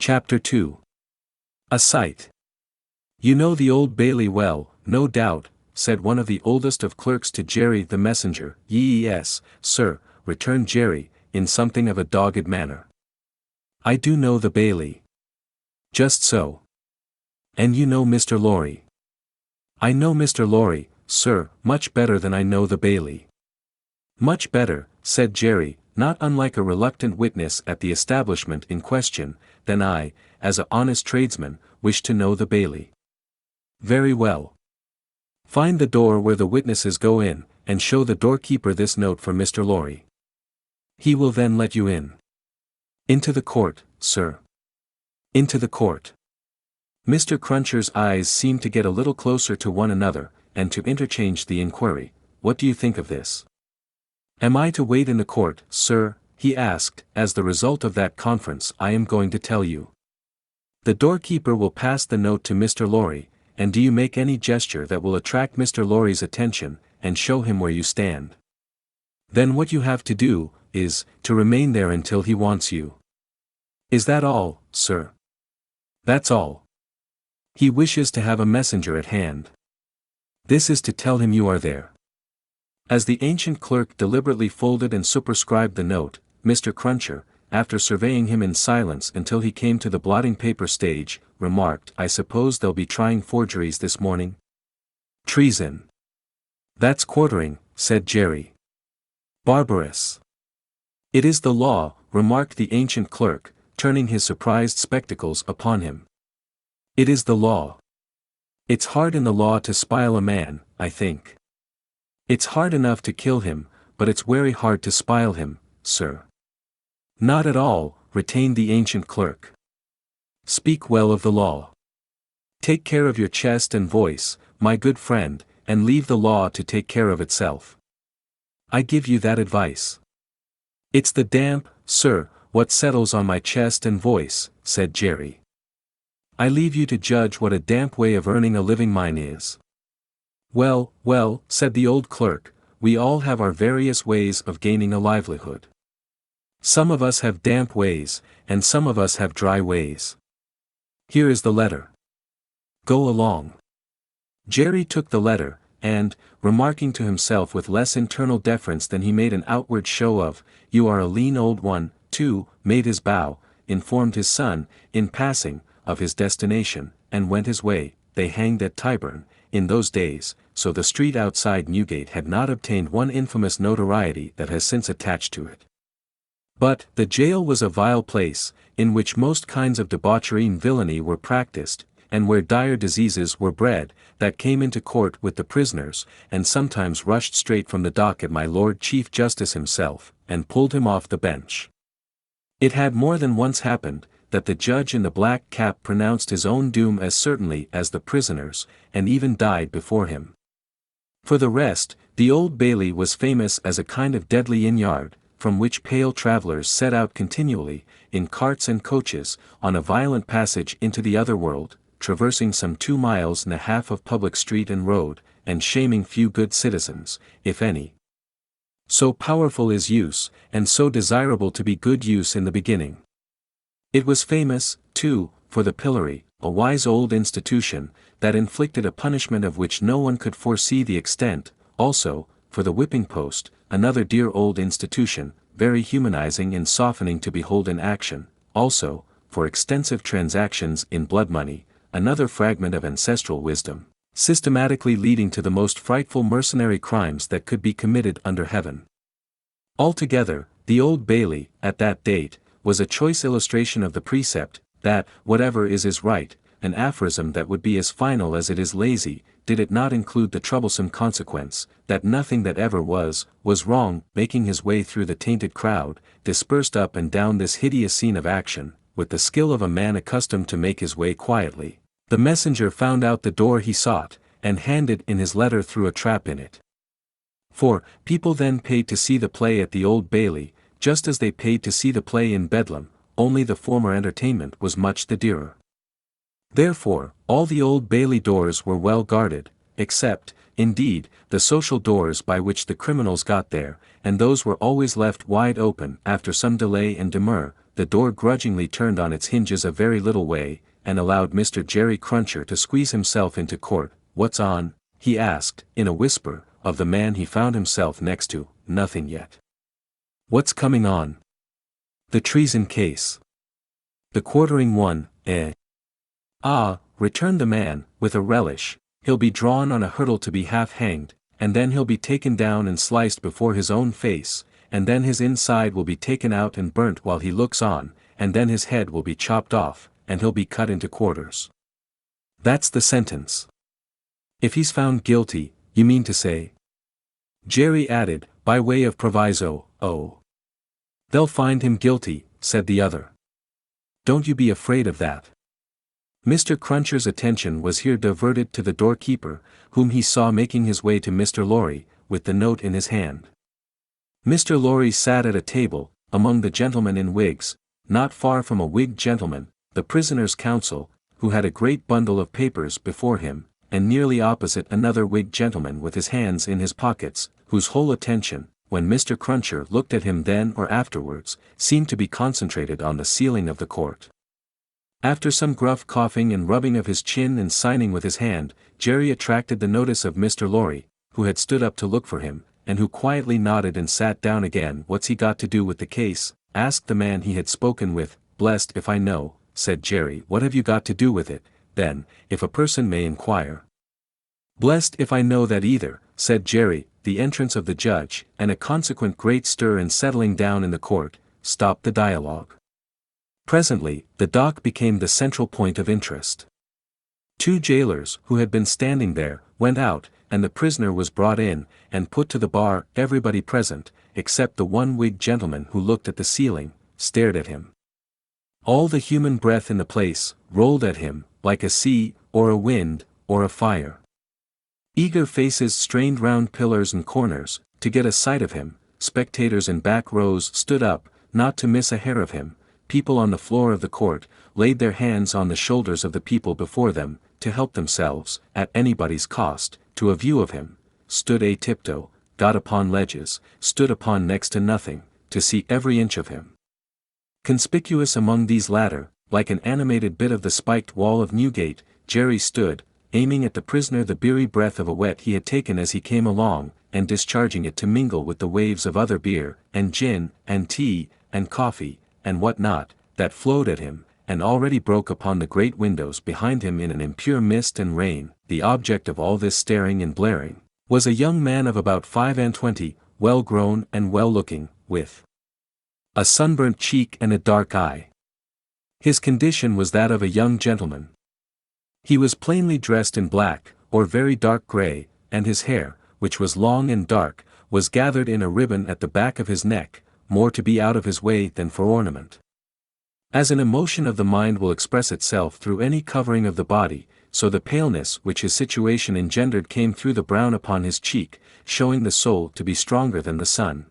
Chapter 2. A Sight. "You know the Old Bailey well, no doubt," said one of the oldest of clerks to Jerry the messenger. "Yes, sir," returned Jerry, in something of a dogged manner. "I do know the Bailey." "Just so. And you know Mr. Lorry." "I know Mr. Lorry, sir, much better than I know the Bailey." "Much better," said Jerry, not unlike a reluctant witness at the establishment in question, "than I, as a honest tradesman, wish to know the Bailey." "Very well. Find the door where the witnesses go in, and show the doorkeeper this note for Mr. Lorry. He will then let you in." "Into the court, sir." "Into the court." Mr. Cruncher's eyes seemed to get a little closer to one another, and to interchange the inquiry, "What do you think of this?" "Am I to wait in the court, sir?" he asked. "As the result of that conference I am going to tell you. The doorkeeper will pass the note to Mr. Lorry, and do you make any gesture that will attract Mr. Lorry's attention, and show him where you stand. Then what you have to do, is, to remain there until he wants you." "Is that all, sir?" "That's all. He wishes to have a messenger at hand. This is to tell him you are there." As the ancient clerk deliberately folded and superscribed the note, Mr. Cruncher, after surveying him in silence until he came to the blotting paper stage, remarked, "I suppose they'll be trying forgeries this morning?" "Treason." "That's quartering," said Jerry. "Barbarous." "It is the law," remarked the ancient clerk, turning his surprised spectacles upon him. "It is the law. It's hard in the law to spile a man, I think. It's hard enough to kill him, but it's very hard to spile him, sir." "Not at all," retained the ancient clerk. "Speak well of the law. Take care of your chest and voice, my good friend, and leave the law to take care of itself. I give you that advice." "It's the damp, sir, what settles on my chest and voice," said Jerry. "I leave you to judge what a damp way of earning a living mine is." "Well, well," said the old clerk, "we all have our various ways of gaining a livelihood. Some of us have damp ways, and some of us have dry ways. Here is the letter. Go along." Jerry took the letter, and, remarking to himself with less internal deference than he made an outward show of, "You are a lean old one," too, made his bow, informed his son, in passing, of his destination, and went his way. They hanged at Tyburn, in those days, so the street outside Newgate had not obtained one infamous notoriety that has since attached to it. But the jail was a vile place, in which most kinds of debauchery and villainy were practiced, and where dire diseases were bred, that came into court with the prisoners, and sometimes rushed straight from the dock at my Lord Chief Justice himself, and pulled him off the bench. It had more than once happened, that the judge in the black cap pronounced his own doom as certainly as the prisoners, and even died before him. For the rest, the Old Bailey was famous as a kind of deadly inn-yard, from which pale travellers set out continually, in carts and coaches, on a violent passage into the other world, traversing some 2 miles and a half of public street and road, and shaming few good citizens, if any. So powerful is use, and so desirable to be good use in the beginning. It was famous, too, for the pillory, a wise old institution, that inflicted a punishment of which no one could foresee the extent, also, for the whipping post, another dear old institution, very humanizing and softening to behold in action, also, for extensive transactions in blood money, another fragment of ancestral wisdom, systematically leading to the most frightful mercenary crimes that could be committed under heaven. Altogether, the Old Bailey, at that date, was a choice illustration of the precept, that, whatever is right, an aphorism that would be as final as it is lazy, did it not include the troublesome consequence, that nothing that ever was wrong. Making his way through the tainted crowd, dispersed up and down this hideous scene of action, with the skill of a man accustomed to make his way quietly, the messenger found out the door he sought, and handed in his letter through a trap in it. For, people then paid to see the play at the Old Bailey, just as they paid to see the play in Bedlam, only the former entertainment was much the dearer. Therefore, all the Old Bailey doors were well guarded, except, indeed, the social doors by which the criminals got there, and those were always left wide open after some delay and demur, the door grudgingly turned on its hinges a very little way, and allowed Mr. Jerry Cruncher to squeeze himself into court. "What's on?" he asked, in a whisper, of the man he found himself next to. "Nothing yet." "What's coming on?" "The treason case." "The quartering one, eh?" "Ah," returned the man, with a relish, "he'll be drawn on a hurdle to be half hanged, and then he'll be taken down and sliced before his own face, and then his inside will be taken out and burnt while he looks on, and then his head will be chopped off, and he'll be cut into quarters. That's the sentence." "If he's found guilty, you mean to say?" Jerry added, by way of proviso. "Oh. They'll find him guilty," said the other. "Don't you be afraid of that." Mr. Cruncher's attention was here diverted to the doorkeeper, whom he saw making his way to Mr. Lorry, with the note in his hand. Mr. Lorry sat at a table, among the gentlemen in wigs, not far from a wigged gentleman, the prisoner's counsel, who had a great bundle of papers before him, and nearly opposite another wigged gentleman with his hands in his pockets, whose whole attention, when Mr. Cruncher looked at him then or afterwards, seemed to be concentrated on the ceiling of the court. After some gruff coughing and rubbing of his chin and signing with his hand, Jerry attracted the notice of Mr. Lorry, who had stood up to look for him, and who quietly nodded and sat down again. "What's he got to do with the case?" asked the man he had spoken with. "Blessed if I know," said Jerry. "What have you got to do with it, then, if a person may inquire?" "Blessed if I know that either," said Jerry. The entrance of the judge, and a consequent great stir and settling down in the court, stopped the dialogue. Presently, the dock became the central point of interest. Two jailers, who had been standing there, went out, and the prisoner was brought in, and put to the bar. Everybody present, except the one wigged gentleman who looked at the ceiling, stared at him. All the human breath in the place, rolled at him, like a sea, or a wind, or a fire. Eager faces strained round pillars and corners, to get a sight of him. Spectators in back rows stood up, not to miss a hair of him. People on the floor of the court, laid their hands on the shoulders of the people before them, to help themselves, at anybody's cost, to a view of him, stood a tiptoe, got upon ledges, stood upon next to nothing, to see every inch of him. Conspicuous among these latter, like an animated bit of the spiked wall of Newgate, Jerry stood, aiming at the prisoner the beery breath of a whet he had taken as he came along, and discharging it to mingle with the waves of other beer, and gin, and tea, and coffee, and what not, that flowed at him, and already broke upon the great windows behind him in an impure mist and rain. The object of all this staring and blaring, was a young man of about 25, well grown and well looking, with a sunburnt cheek and a dark eye. His condition was that of a young gentleman. He was plainly dressed in black, or very dark grey, and his hair, which was long and dark, was gathered in a ribbon at the back of his neck, more to be out of his way than for ornament. As an emotion of the mind will express itself through any covering of the body, so the paleness which his situation engendered came through the brown upon his cheek, showing the soul to be stronger than the sun.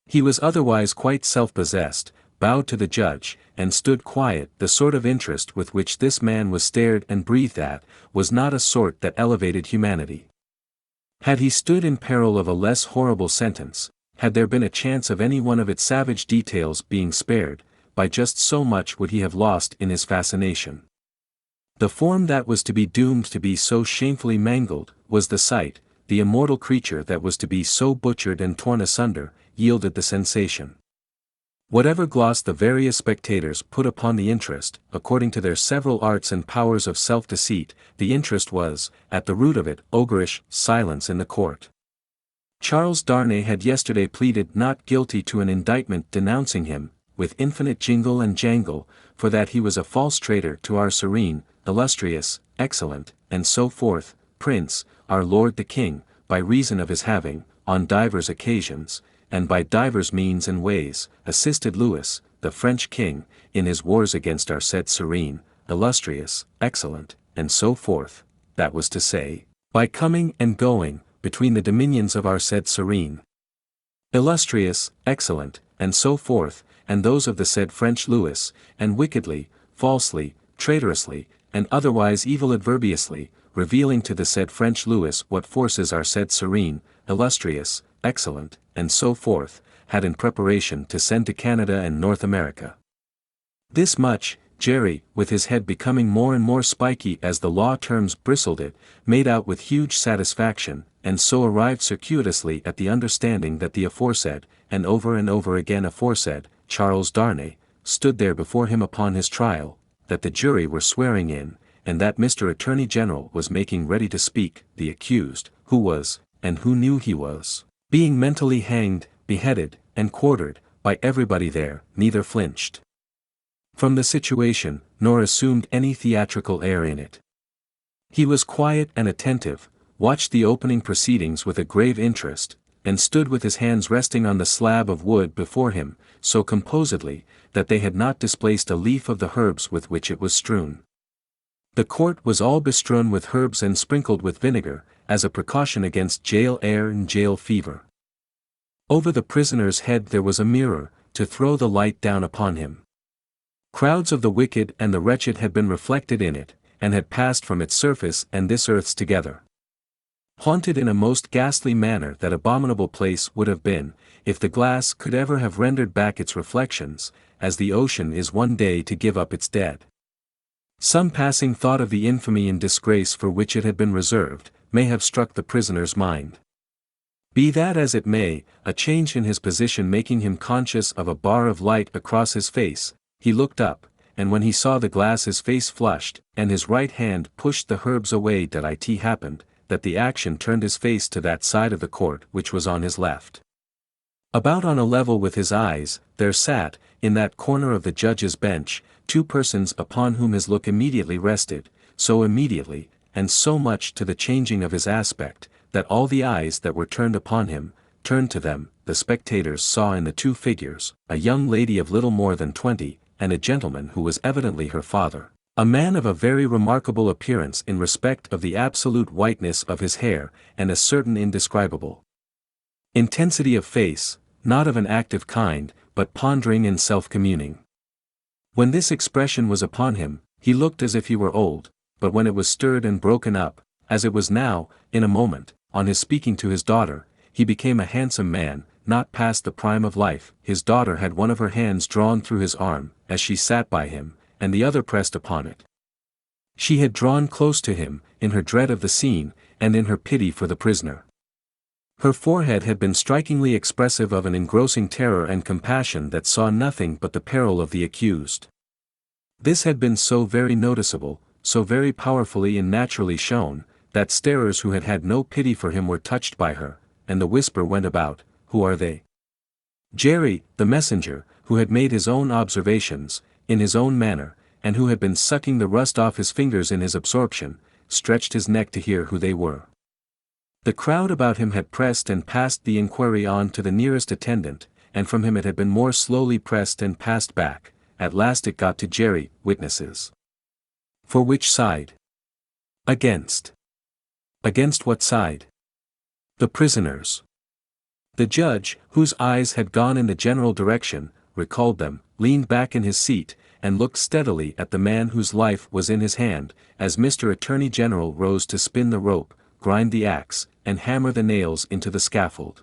He was otherwise quite self-possessed, bowed to the judge, and stood quiet. The sort of interest with which this man was stared and breathed at, was not a sort that elevated humanity. Had he stood in peril of a less horrible sentence, had there been a chance of any one of its savage details being spared, by just so much would he have lost in his fascination. The form that was to be doomed to be so shamefully mangled, was the sight. The immortal creature that was to be so butchered and torn asunder, yielded the sensation. Whatever gloss the various spectators put upon the interest, according to their several arts and powers of self-deceit, the interest was, at the root of it, ogreish silence in the court. Charles Darnay had yesterday pleaded not guilty to an indictment denouncing him, with infinite jingle and jangle, for that he was a false traitor to our serene, illustrious, excellent, and so forth, Prince, our Lord the King, by reason of his having, on divers occasions, and by divers means and ways, assisted Louis, the French king, in his wars against our said serene, illustrious, excellent, and so forth, that was to say, by coming and going, between the dominions of our said serene, illustrious, excellent, and so forth, and those of the said French Louis, and wickedly, falsely, traitorously, and otherwise evil adverbiously, revealing to the said French Louis what forces our said serene, illustrious, excellent, and so forth, had in preparation to send to Canada and North America. This much, Jerry, with his head becoming more and more spiky as the law terms bristled it, made out with huge satisfaction, and so arrived circuitously at the understanding that the aforesaid, and over again aforesaid, Charles Darnay, stood there before him upon his trial, that the jury were swearing in, and that Mr. Attorney General was making ready to speak, the accused, who was, and who knew he was, being mentally hanged, beheaded, and quartered, by everybody there, neither flinched from the situation, nor assumed any theatrical air in it. He was quiet and attentive, watched the opening proceedings with a grave interest, and stood with his hands resting on the slab of wood before him, so composedly, that they had not displaced a leaf of the herbs with which it was strewn. The court was all bestrewn with herbs and sprinkled with vinegar, as a precaution against jail air and jail fever. Over the prisoner's head there was a mirror, to throw the light down upon him. Crowds of the wicked and the wretched had been reflected in it, and had passed from its surface and this earth's together. Haunted in a most ghastly manner that abominable place would have been, if the glass could ever have rendered back its reflections, as the ocean is one day to give up its dead. Some passing thought of the infamy and disgrace for which it had been reserved, may have struck the prisoner's mind. Be that as it may, a change in his position making him conscious of a bar of light across his face, he looked up, and when he saw the glass his face flushed, and his right hand pushed the herbs away that it happened, that the action turned his face to that side of the court which was on his left. About on a level with his eyes, there sat, in that corner of the judge's bench, two persons upon whom his look immediately rested, so immediately, and so much to the changing of his aspect, that all the eyes that were turned upon him, turned to them. The spectators saw in the two figures, a young lady of little more than 20, and a gentleman who was evidently her father, a man of a very remarkable appearance in respect of the absolute whiteness of his hair, and a certain indescribable intensity of face, not of an active kind, but pondering and self-communing. When this expression was upon him, he looked as if he were old, but when it was stirred and broken up, as it was now, in a moment, on his speaking to his daughter, he became a handsome man, not past the prime of life. His daughter had one of her hands drawn through his arm, as she sat by him, and the other pressed upon it. She had drawn close to him, in her dread of the scene, and in her pity for the prisoner. Her forehead had been strikingly expressive of an engrossing terror and compassion that saw nothing but the peril of the accused. This had been so very noticeable, so very powerfully and naturally shown, that starers who had had no pity for him were touched by her, and the whisper went about, "Who are they?" Jerry, the messenger, who had made his own observations, in his own manner, and who had been sucking the rust off his fingers in his absorption, stretched his neck to hear who they were. The crowd about him had pressed and passed the inquiry on to the nearest attendant, and from him it had been more slowly pressed and passed back. At last it got to Jerry. Witnesses. For which side? Against. Against what side? The prisoners. The judge, whose eyes had gone in the general direction, recalled them, leaned back in his seat, and looked steadily at the man whose life was in his hand, as Mr. Attorney General rose to spin the rope, grind the axe, and hammer the nails into the scaffold.